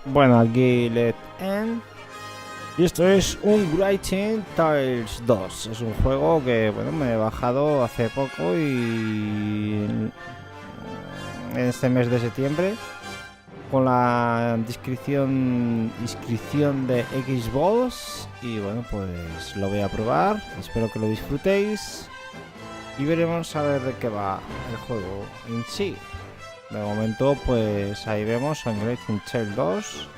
Bueno, aquí Let End. Y esto es un Writing Tales 2. Es un juego que bueno me he bajado hace poco y en este mes de septiembre con la inscripción de Xbox y bueno pues lo voy a probar. Espero que lo disfrutéis y veremos a ver de qué va el juego en sí. De momento pues ahí vemos Writing Tales 2.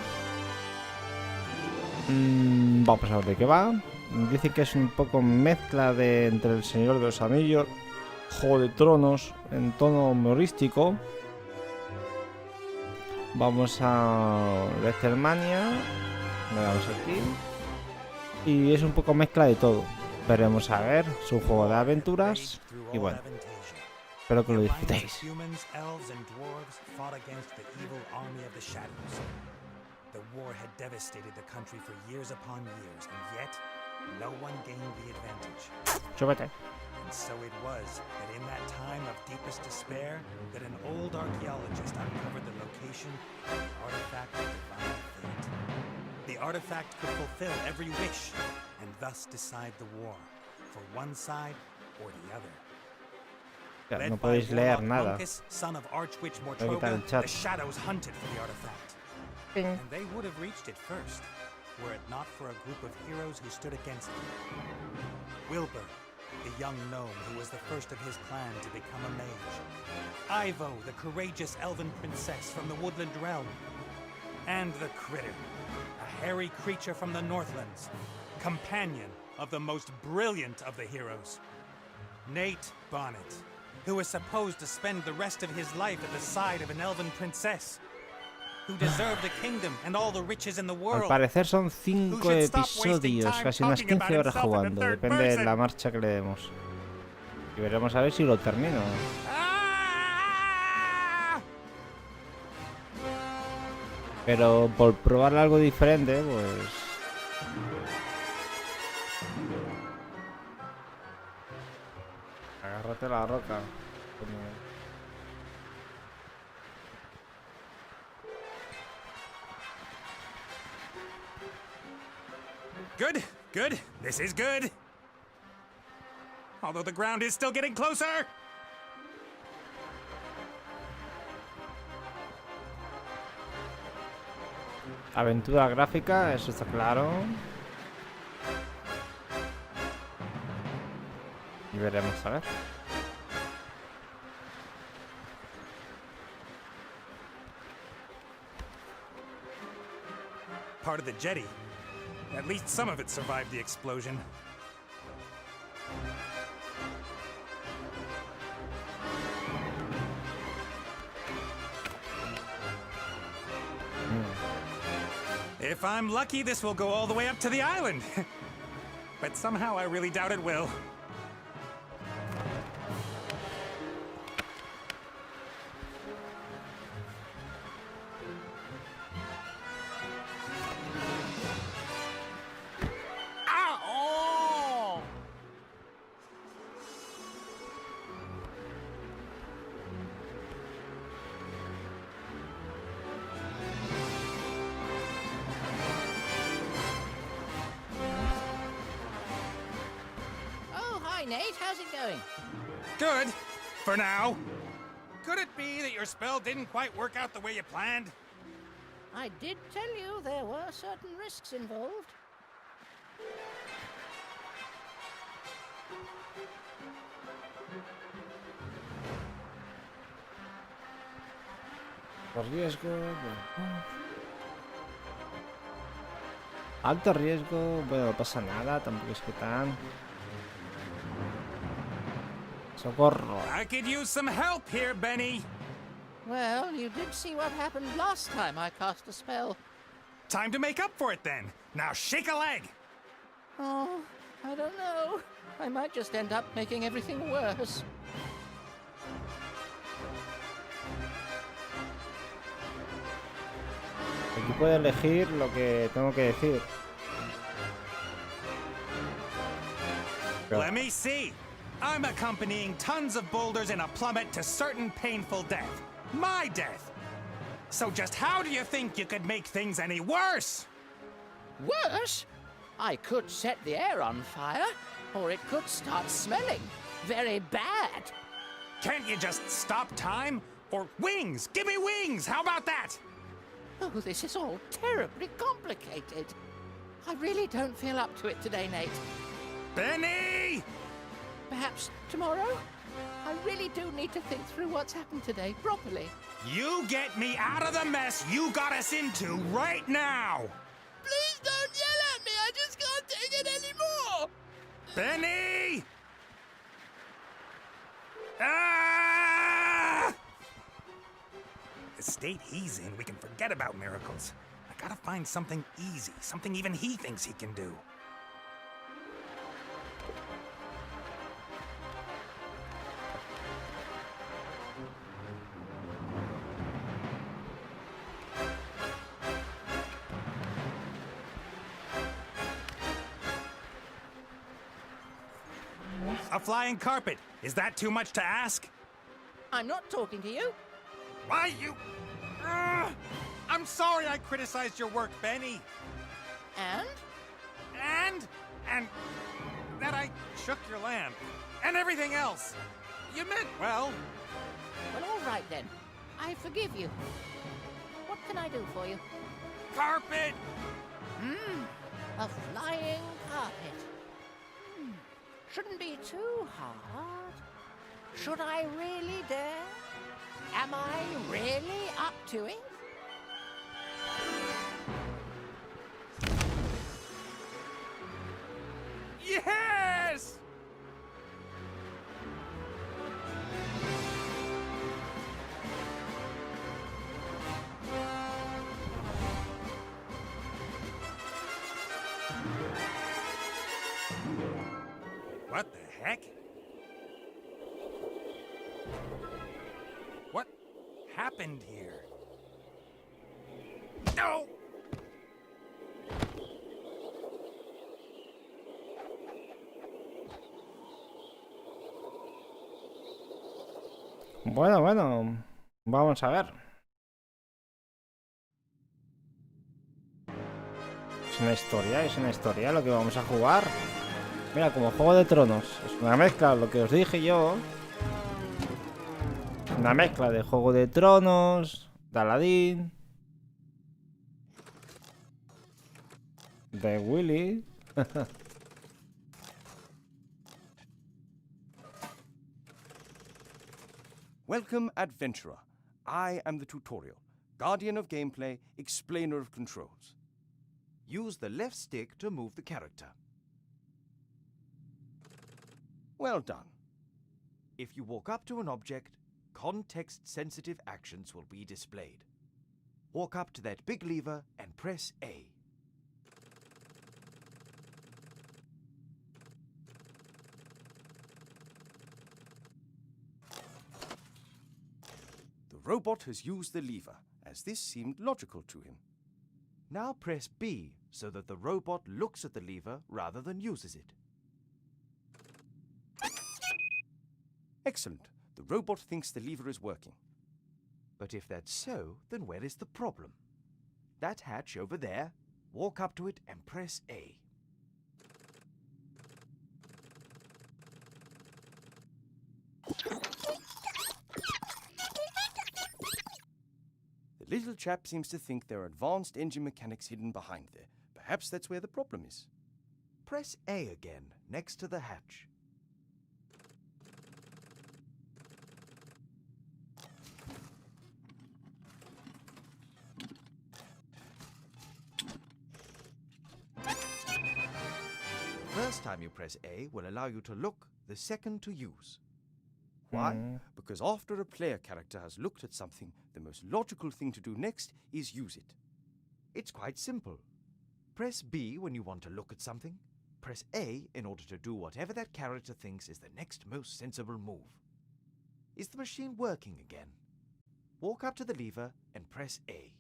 Vamos a ver de qué va. Dice que es un poco mezcla entre El Señor de los Anillos, Juego de Tronos, en tono humorístico. Vamos a Lettermania. Le damos aquí. Y es un poco mezcla de todo. Veremos a ver. Es un juego de aventuras. Y bueno, espero que lo disfrutéis. The war had devastated the country for years upon years, and yet no one gained the advantage. Chúpate. And so it was that in that time of deepest despair, that an old archaeologist uncovered the location of the artifact of divine fate. The artifact could fulfill every wish, and thus decide the war, for one side or the other. Ya, no podéis leer nada. Monkus, son of Archwitch Voy a quitar el Mortroga, chat. the shadows hunted for the artifact. And they would have reached it first, were it not for a group of heroes who stood against them. Wilbur, the young gnome who was the first of his clan to become a mage. Ivo, the courageous elven princess from the woodland realm. And the Critter, a hairy creature from the Northlands, companion of the most brilliant of the heroes. Nate Bonnet, who was supposed to spend the rest of his life at the side of an elven princess. Who deserved the kingdom and all the riches in the Al world. parecer son 5 episodios, casi unas 15 horas jugando, depende de la marcha que le demos. Y veremos a ver si lo termino. Ah! Pero por probar algo diferente, pues... Agárrate la roca. Como... Good, good. This is good. Although the ground is still getting closer. Aventura gráfica, eso está claro. Y veremos a ver. Part of the jetty. At least some of it survived the explosion. If I'm lucky, this will go all the way up to the island. But somehow I really doubt it will. Ow! Oh, hi, Nate. How's it going? Good. For now. Could it be that your spell didn't quite work out the way you planned? I did tell you there were certain risks involved. Por riesgo... Alto riesgo, bueno, no pasa nada, tampoco es que tan... Socorro. I could use some help here, Benny. Well, you did see what happened last time I cast a spell. Time to make up for it then. Now shake a leg. Oh, I don't know. I might just end up making everything worse. Aquí puedo elegir lo que tengo que decir. Let me see. I'm accompanying tons of boulders in a plummet to certain painful death. My death. So just how do you think you could make things any worse? Worse? I could set the air on fire, or it could start smelling very bad. Can't you just stop time? Or wings! Give me wings! How about that? Oh, this is all terribly complicated. I really don't feel up to it today, Nate. Benny! Perhaps tomorrow? I really do need to think through what's happened today properly. You get me out of the mess you got us into right now! Please don't yell at me! I just can't take it anymore! Benny! Ah! The state he's in, we can forget about miracles. I gotta find something easy, something even he thinks he can do. A flying carpet. Is that too much to ask? I'm not talking to you. Why you... I'm sorry I criticized your work, Benny. And? And that I shook your lamp. And everything else. You meant well. Well, all right then. I forgive you. What can I do for you? Carpet! A flying carpet. Shouldn't be too hard. Should I really dare? Am I really up to it? Yes! What the heck? What happened here? No! Bueno, vamos a ver. Es una historia lo que vamos a jugar. Mira, como Juego de Tronos. Es una mezcla, lo que os dije yo. Una mezcla de Juego de Tronos, de Aladdin, de Willy. Welcome, adventurer. I am the tutorial, guardian of gameplay, explainer of controls. Use the left stick to move the character. Well done. If you walk up to an object, context-sensitive actions will be displayed. Walk up to that big lever and press A. The robot has used the lever, as this seemed logical to him. Now press B so that the robot looks at the lever rather than uses it. Excellent. The robot thinks the lever is working. But if that's so, then where is the problem? That hatch over there, walk up to it and press A. The little chap seems to think there are advanced engine mechanics hidden behind there. Perhaps that's where the problem is. Press A again, next to the hatch. First time you press A will allow you to look, the second to use. Why? Because after a player character has looked at something, the most logical thing to do next is use it. It's quite simple. Press B when you want to look at something. Press A in order to do whatever that character thinks is the next most sensible move. Is the machine working again? Walk up to the lever and press A.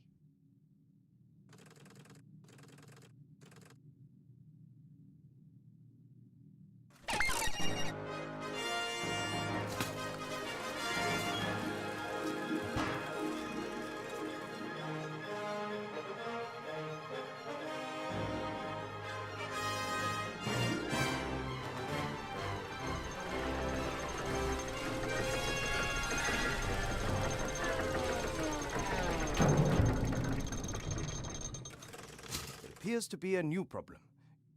appears to be a new problem.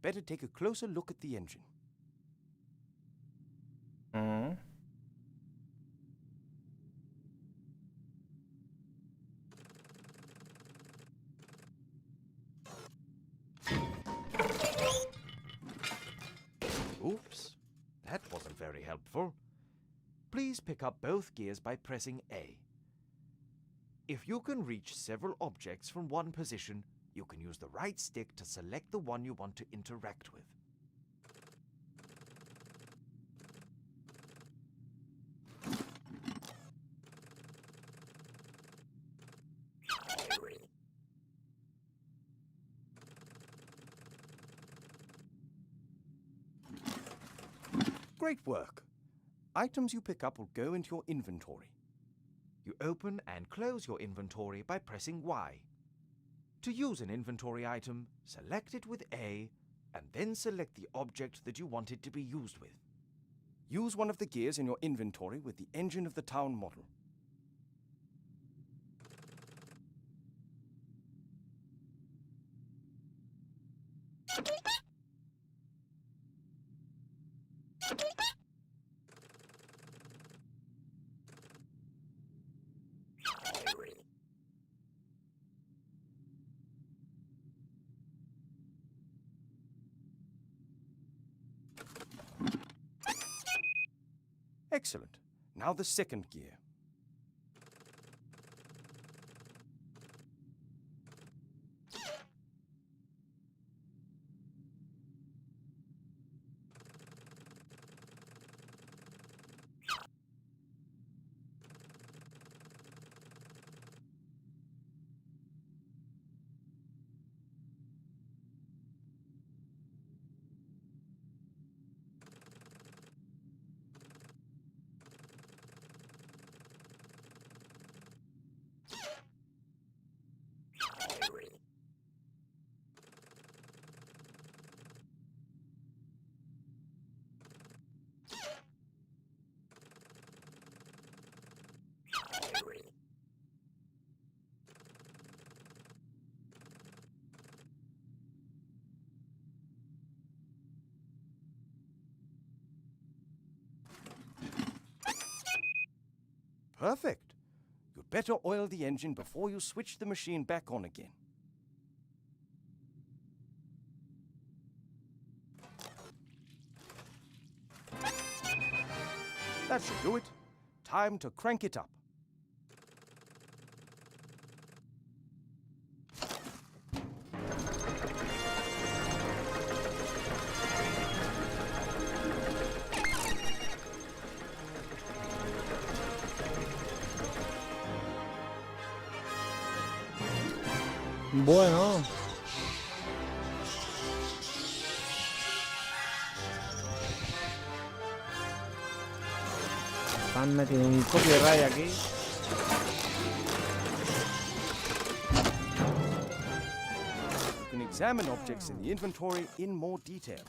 Better take a closer look at the engine. Mm. Oops, that wasn't very helpful. Please pick up both gears by pressing A. If you can reach several objects from one position, you can use the right stick to select the one you want to interact with. Great work. Items you pick up will go into your inventory. You open and close your inventory by pressing Y. To use an inventory item, select it with A, and then select the object that you want it to be used with. Use one of the gears in your inventory with the engine of the town model. Excellent. Now the second gear. Perfect. You'd better oil the engine before you switch the machine back on again. That should do it. Time to crank it up. Bueno. Han metido un copyright aquí. You can examine objects in the inventory in more detail.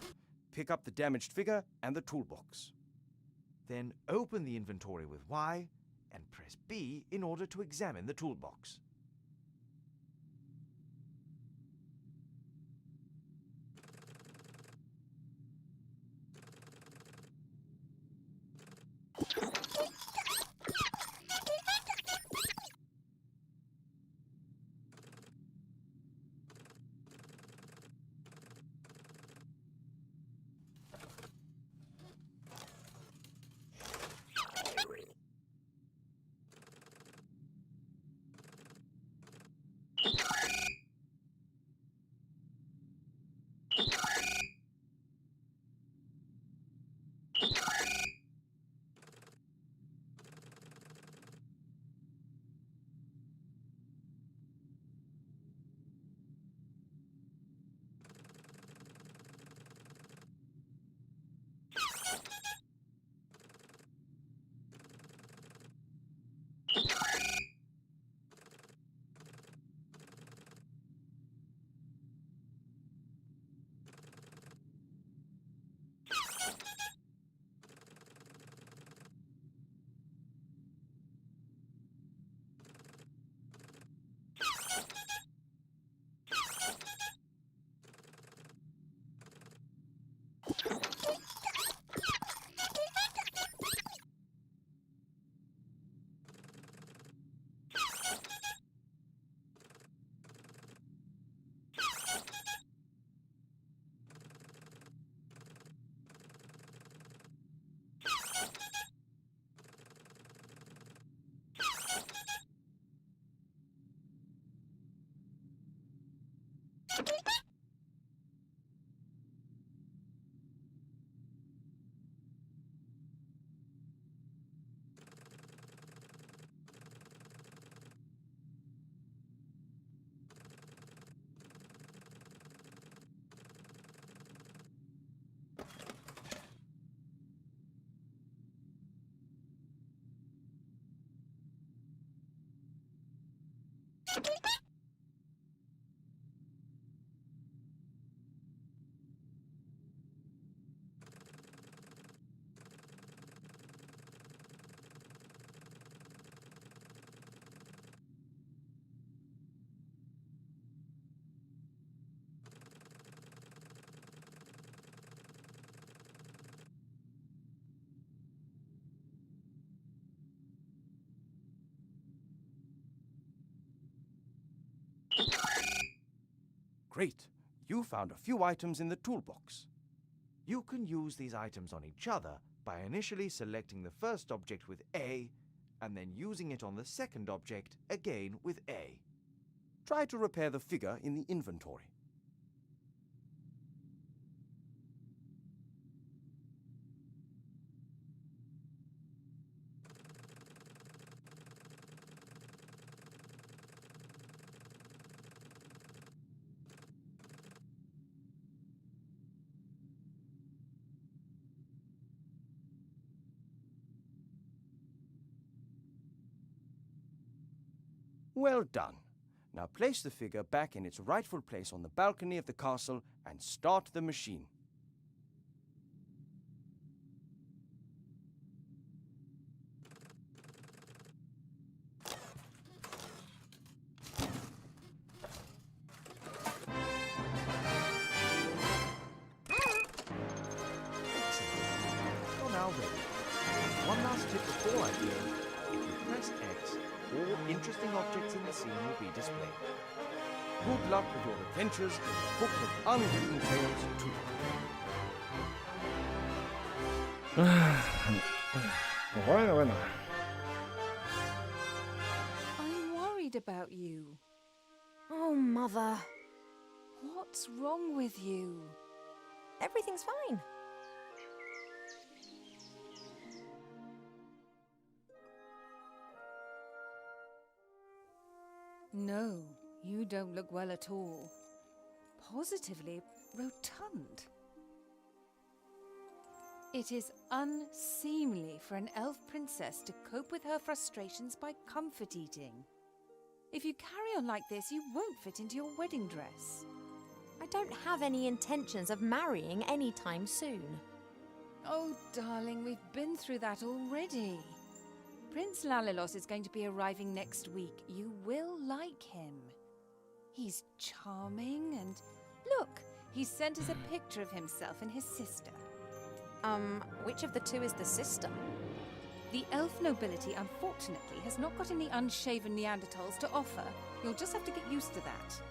Pick up the damaged figure and the toolbox. Then open the inventory with Y and press B in order to examine the toolbox. Great. You found a few items in the toolbox. You can use these items on each other by initially selecting the first object with A and then using it on the second object again with A. Try to repair the figure in the inventory. Well done. Now place the figure back in its rightful place on the balcony of the castle and start the machine. Excellent. You're now ready. One last tip before I begin. If you press X, all interesting objects in the scene will be displayed. Good luck with your adventures in the Book of Unwritten Tales 2. Bueno. I'm worried about you. Oh, Mother. What's wrong with you? Everything's fine. No, you don't look well at all. Positively rotund. It is unseemly for an elf princess to cope with her frustrations by comfort eating. If you carry on like this, you won't fit into your wedding dress. I don't have any intentions of marrying anytime soon. Oh, darling, we've been through that already. Prince Lalilos is going to be arriving next week. You will like him. He's charming and... Look, he sent us a picture of himself and his sister. Which of the two is the sister? The elf nobility, unfortunately, has not got any unshaven Neanderthals to offer. You'll just have to get used to that.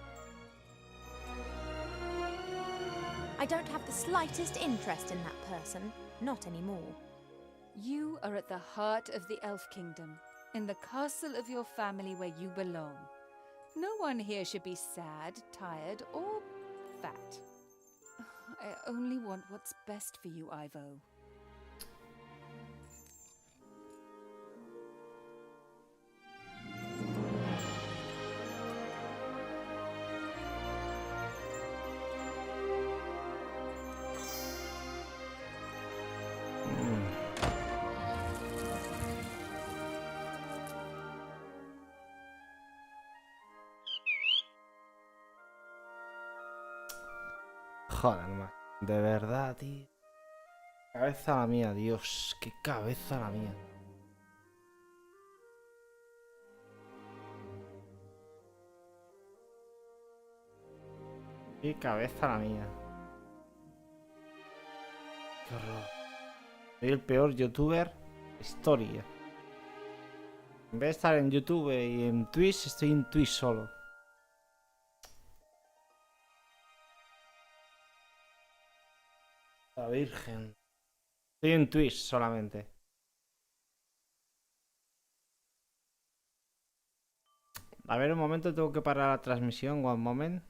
I don't have the slightest interest in that person. Not anymore. You are at the heart of the Elf Kingdom, in the castle of your family where you belong. No one here should be sad, tired, or fat. I only want what's best for you, Ivo. Joder, man. De verdad, tío. Cabeza la mía, Dios. Qué cabeza la mía. Qué cabeza la mía. Qué horror. Soy el peor youtuber de historia. En vez de estar en YouTube y en Twitch, estoy en Twitch solo. La Virgen. Estoy en Twitch solamente. A ver, un momento, tengo que parar la transmisión. One moment.